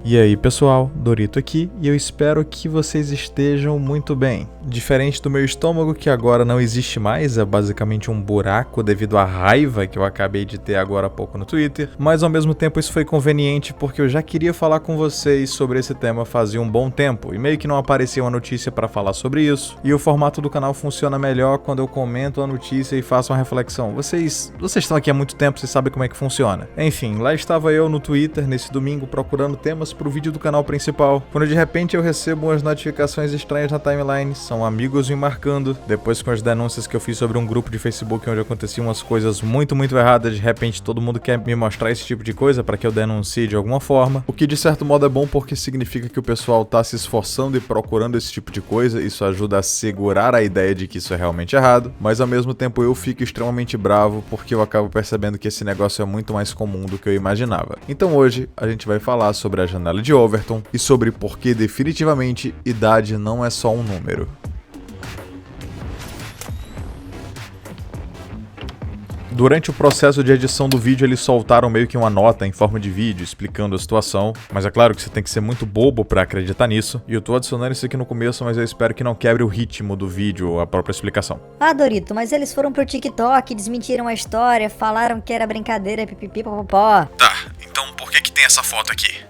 E aí pessoal, Dorito aqui e eu espero que vocês estejam muito bem. Diferente do meu estômago, que agora não existe mais, é basicamente um buraco devido à raiva que eu acabei de ter agora há pouco no Twitter, mas ao mesmo tempo isso foi conveniente porque eu já queria falar com vocês sobre esse tema fazia um bom tempo e meio que não aparecia uma notícia para falar sobre isso, e o formato do canal funciona melhor quando eu comento a notícia e faço uma reflexão. Vocês estão aqui há muito tempo, vocês sabem como é que funciona. Enfim, lá estava eu no Twitter nesse domingo procurando temas pro vídeo do canal principal, quando de repente eu recebo umas notificações estranhas na timeline, são amigos me marcando, depois com as denúncias que eu fiz sobre um grupo de Facebook onde aconteciam umas coisas muito erradas, de repente todo mundo quer me mostrar esse tipo de coisa para que eu denuncie de alguma forma, o que de certo modo é bom porque significa que o pessoal tá se esforçando e procurando esse tipo de coisa, isso ajuda a segurar a ideia de que isso é realmente errado, mas ao mesmo tempo eu fico extremamente bravo porque eu acabo percebendo que esse negócio é muito mais comum do que eu imaginava. Então hoje a gente vai falar sobre a janela de Overton e sobre por que definitivamente idade não é só um número. Durante o processo de edição do vídeo, eles soltaram meio que uma nota em forma de vídeo explicando a situação, mas é claro que você tem que ser muito bobo pra acreditar nisso, e eu tô adicionando isso aqui no começo, mas eu espero que não quebre o ritmo do vídeo ou a própria explicação. Ah, Dorito, mas eles foram pro TikTok, desmentiram a história, falaram que era brincadeira, pipipi, popopó. Tá, então por que tem essa foto aqui?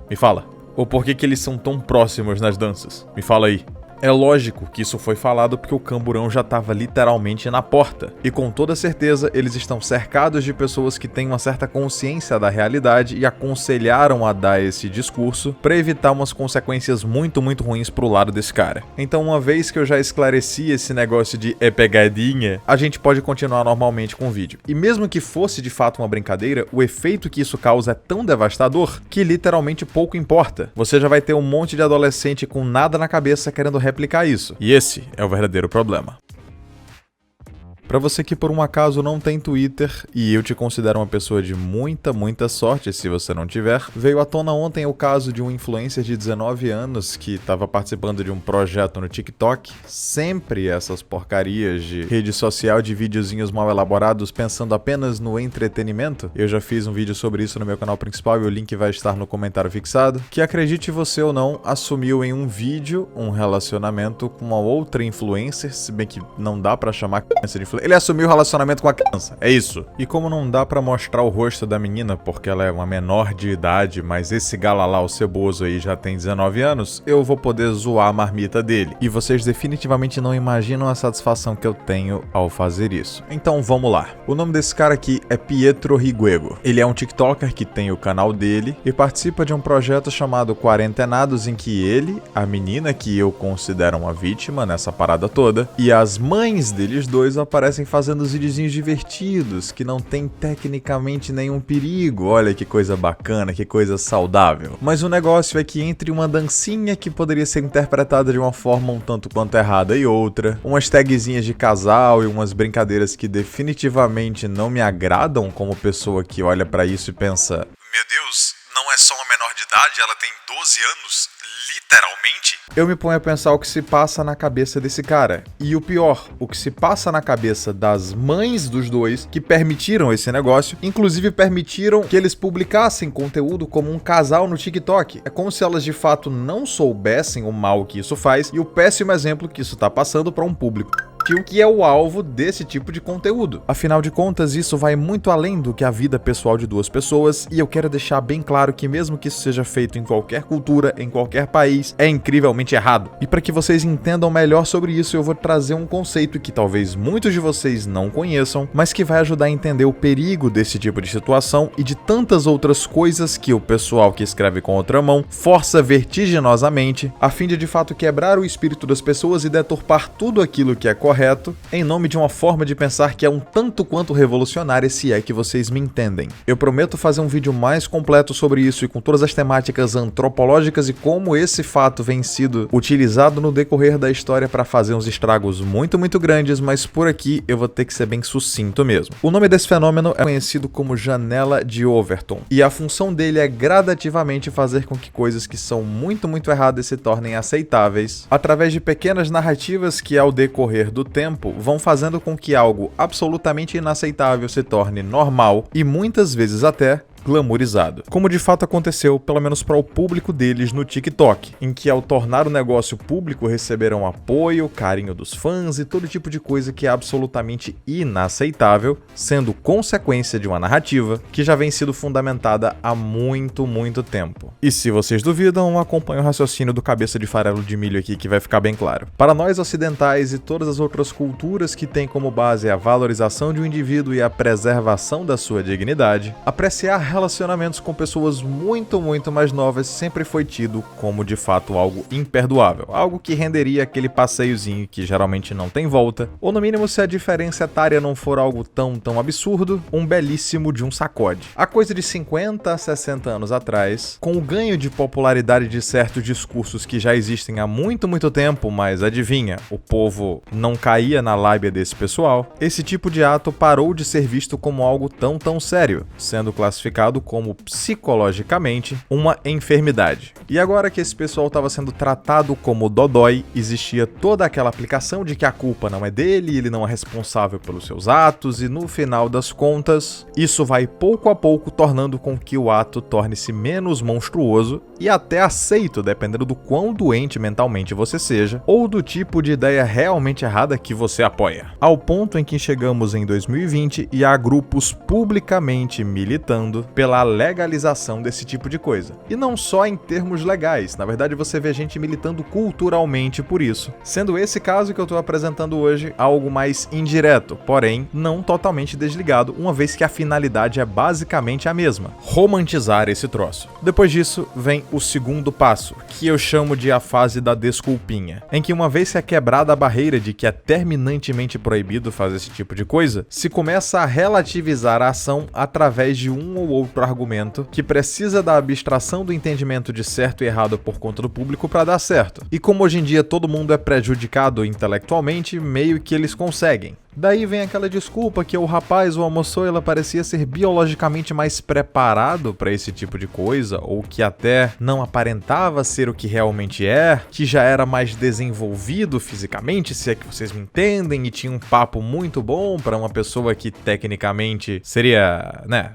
Me fala. Ou por que eles são tão próximos nas danças? Me fala aí. É lógico que isso foi falado porque o camburão já estava literalmente na porta. E com toda certeza eles estão cercados de pessoas que têm uma certa consciência da realidade e aconselharam a dar esse discurso para evitar umas consequências muito ruins pro lado desse cara. Então, uma vez que eu já esclareci esse negócio de pegadinha, a gente pode continuar normalmente com o vídeo. E mesmo que fosse de fato uma brincadeira, o efeito que isso causa é tão devastador que literalmente pouco importa. Você já vai ter um monte de adolescente com nada na cabeça querendo replicar isso. E esse é o verdadeiro problema. Pra você que por um acaso não tem Twitter, e eu te considero uma pessoa de muita sorte se você não tiver, veio à tona ontem o caso de um influencer de 19 anos que estava participando de um projeto no TikTok, sempre essas porcarias de rede social de videozinhos mal elaborados pensando apenas no entretenimento. Eu já fiz um vídeo sobre isso no meu canal principal e o link vai estar no comentário fixado, que acredite você ou não, assumiu em um vídeo um relacionamento com uma outra influencer, se bem que não dá pra chamar de influencer. Ele assumiu o relacionamento com a criança, é isso. E como não dá pra mostrar o rosto da menina porque ela é uma menor de idade, mas esse galalau ceboso aí já tem 19 anos, eu vou poder zoar a marmita dele. E vocês definitivamente não imaginam a satisfação que eu tenho ao fazer isso. Então vamos lá. O nome desse cara aqui é Pietro Higuego. Ele é um TikToker que tem o canal dele e participa de um projeto chamado Quarentenados, em que ele, a menina que eu considero uma vítima nessa parada toda, e as mães deles dois aparecem fazendo os videozinhos divertidos, que não tem tecnicamente nenhum perigo. Olha que coisa bacana, que coisa saudável. Mas o negócio é que entre uma dancinha que poderia ser interpretada de uma forma um tanto quanto errada e outra, umas tagzinhas de casal e umas brincadeiras que definitivamente não me agradam como pessoa que olha pra isso e pensa: meu Deus, não é só uma menor de idade, ela tem 12 anos? Literalmente? Eu me ponho a pensar o que se passa na cabeça desse cara. E o pior, o que se passa na cabeça das mães dos dois que permitiram esse negócio, inclusive permitiram que eles publicassem conteúdo como um casal no TikTok. É como se elas de fato não soubessem o mal que isso faz e o péssimo exemplo que isso tá passando para um público que é o alvo desse tipo de conteúdo. Afinal de contas, isso vai muito além do que a vida pessoal de duas pessoas, e eu quero deixar bem claro que mesmo que isso seja feito em qualquer cultura, em qualquer país, é incrivelmente errado. E para que vocês entendam melhor sobre isso, eu vou trazer um conceito que talvez muitos de vocês não conheçam, mas que vai ajudar a entender o perigo desse tipo de situação e de tantas outras coisas que o pessoal que escreve com outra mão força vertiginosamente, a fim de fato quebrar o espírito das pessoas e deturpar tudo aquilo que é correto, em nome de uma forma de pensar que é um tanto quanto revolucionária, se é que vocês me entendem. Eu prometo fazer um vídeo mais completo sobre isso e com todas as temáticas antropológicas e como esse fato vem sido utilizado no decorrer da história para fazer uns estragos muito grandes, mas por aqui eu vou ter que ser bem sucinto mesmo. O nome desse fenômeno é conhecido como janela de Overton, e a função dele é gradativamente fazer com que coisas que são muito erradas se tornem aceitáveis, através de pequenas narrativas que ao decorrer do tempo vão fazendo com que algo absolutamente inaceitável se torne normal e muitas vezes até glamourizado, como de fato aconteceu, pelo menos para o público deles no TikTok, em que ao tornar o negócio público receberam apoio, carinho dos fãs e todo tipo de coisa que é absolutamente inaceitável, sendo consequência de uma narrativa que já vem sido fundamentada há muito tempo. E se vocês duvidam, acompanhe o raciocínio do cabeça de farelo de milho aqui que vai ficar bem claro. Para nós ocidentais e todas as outras culturas que têm como base a valorização de um indivíduo e a preservação da sua dignidade, apreciar relacionamentos com pessoas muito mais novas sempre foi tido como de fato algo imperdoável, algo que renderia aquele passeiozinho que geralmente não tem volta, ou no mínimo se a diferença etária não for algo tão absurdo, um belíssimo de um sacode. A coisa de 50 a 60 anos atrás, com o ganho de popularidade de certos discursos que já existem há muito tempo, mas adivinha, o povo não caía na lábia desse pessoal, esse tipo de ato parou de ser visto como algo tão sério, sendo classificado como psicologicamente uma enfermidade. E agora que esse pessoal estava sendo tratado como dodói, existia toda aquela aplicação de que a culpa não é dele, ele não é responsável pelos seus atos, e no final das contas, isso vai pouco a pouco tornando com que o ato torne-se menos monstruoso e até aceito, dependendo do quão doente mentalmente você seja, ou do tipo de ideia realmente errada que você apoia. Ao ponto em que chegamos em 2020 e há grupos publicamente militando pela legalização desse tipo de coisa. E não só em termos legais, na verdade você vê gente militando culturalmente por isso. Sendo esse caso que eu estou apresentando hoje algo mais indireto, porém não totalmente desligado, uma vez que a finalidade é basicamente a mesma: romantizar esse troço. Depois disso vem o segundo passo, que eu chamo de a fase da desculpinha, em que uma vez que é quebrada a barreira de que é terminantemente proibido fazer esse tipo de coisa, se começa a relativizar a ação através de um ou outro argumento que precisa da abstração do entendimento de certo e errado por conta do público para dar certo. E como hoje em dia todo mundo é prejudicado intelectualmente, meio que eles conseguem. Daí vem aquela desculpa que o rapaz ou a moçoila parecia ser biologicamente mais preparado para esse tipo de coisa, ou que até não aparentava ser o que realmente é, que já era mais desenvolvido fisicamente, se é que vocês me entendem, e tinha um papo muito bom para uma pessoa que tecnicamente seria, né?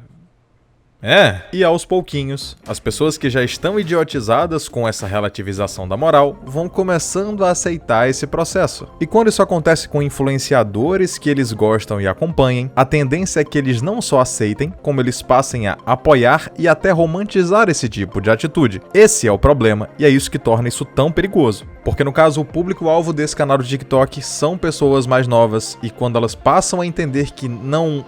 E aos pouquinhos, as pessoas que já estão idiotizadas com essa relativização da moral vão começando a aceitar esse processo. E quando isso acontece com influenciadores que eles gostam e acompanhem, a tendência é que eles não só aceitem, como eles passem a apoiar e até romantizar esse tipo de atitude. Esse é o problema e é isso que torna isso tão perigoso. Porque no caso, o público-alvo desse canal do TikTok são pessoas mais novas e quando elas passam a entender que não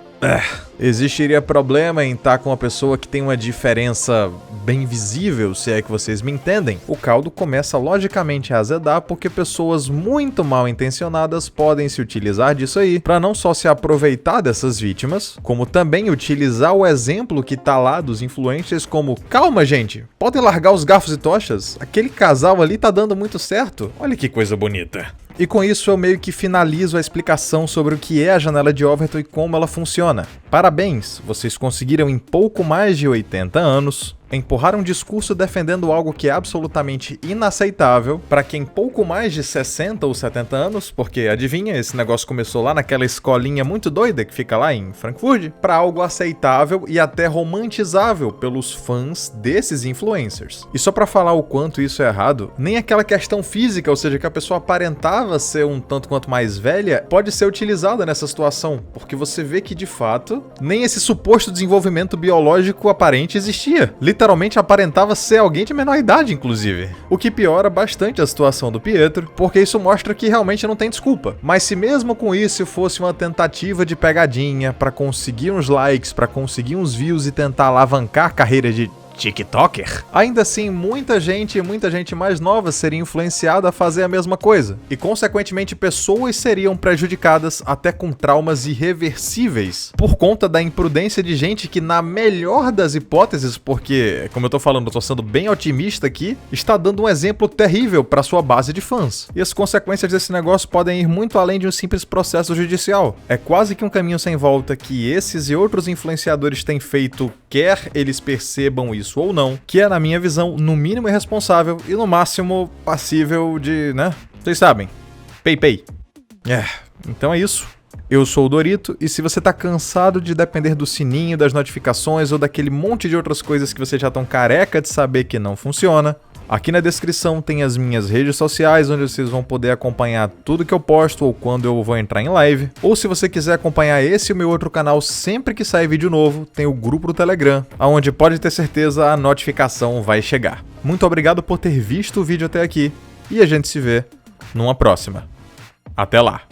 existiria problema em estar com uma pessoa que tem uma diferença bem visível, se é que vocês me entendem, o caldo começa logicamente a azedar porque pessoas muito mal intencionadas podem se utilizar disso aí para não só se aproveitar dessas vítimas, como também utilizar o exemplo que tá lá dos influencers como: calma gente, podem largar os garfos e tochas, aquele casal ali tá dando muito certo, olha que coisa bonita. E com isso eu meio que finalizo a explicação sobre o que é a janela de Overton e como ela funciona. Parabéns, vocês conseguiram em pouco mais de 80 anos empurrar um discurso defendendo algo que é absolutamente inaceitável para quem pouco mais de 60 ou 70 anos, porque adivinha, esse negócio começou lá naquela escolinha muito doida que fica lá em Frankfurt, para algo aceitável e até romantizável pelos fãs desses influencers. E só para falar o quanto isso é errado, nem aquela questão física, ou seja, que a pessoa aparentava ser um tanto quanto mais velha, pode ser utilizada nessa situação, porque você vê que de fato, nem esse suposto desenvolvimento biológico aparente existia. Literalmente aparentava ser alguém de menor idade, inclusive. O que piora bastante a situação do Pietro, porque isso mostra que realmente não tem desculpa. Mas se mesmo com isso fosse uma tentativa de pegadinha pra conseguir uns likes, pra conseguir uns views e tentar alavancar a carreira de TikToker, ainda assim muita gente mais nova seria influenciada a fazer a mesma coisa, e consequentemente pessoas seriam prejudicadas até com traumas irreversíveis por conta da imprudência de gente que, na melhor das hipóteses, porque, como eu tô falando, eu tô sendo bem otimista aqui, está dando um exemplo terrível para sua base de fãs. E as consequências desse negócio podem ir muito além de um simples processo judicial. É quase que um caminho sem volta que esses e outros influenciadores têm feito, quer eles percebam isso ou não, que é, na minha visão, no mínimo irresponsável e no máximo passível de, né? Vocês sabem. Pay. Então é isso. Eu sou o Dorito, e se você tá cansado de depender do sininho, das notificações ou daquele monte de outras coisas que você já tão careca de saber que não funciona, aqui na descrição tem as minhas redes sociais, onde vocês vão poder acompanhar tudo que eu posto ou quando eu vou entrar em live. Ou se você quiser acompanhar esse e o meu outro canal sempre que sair vídeo novo, tem o grupo do Telegram, onde pode ter certeza a notificação vai chegar. Muito obrigado por ter visto o vídeo até aqui, e a gente se vê numa próxima. Até lá!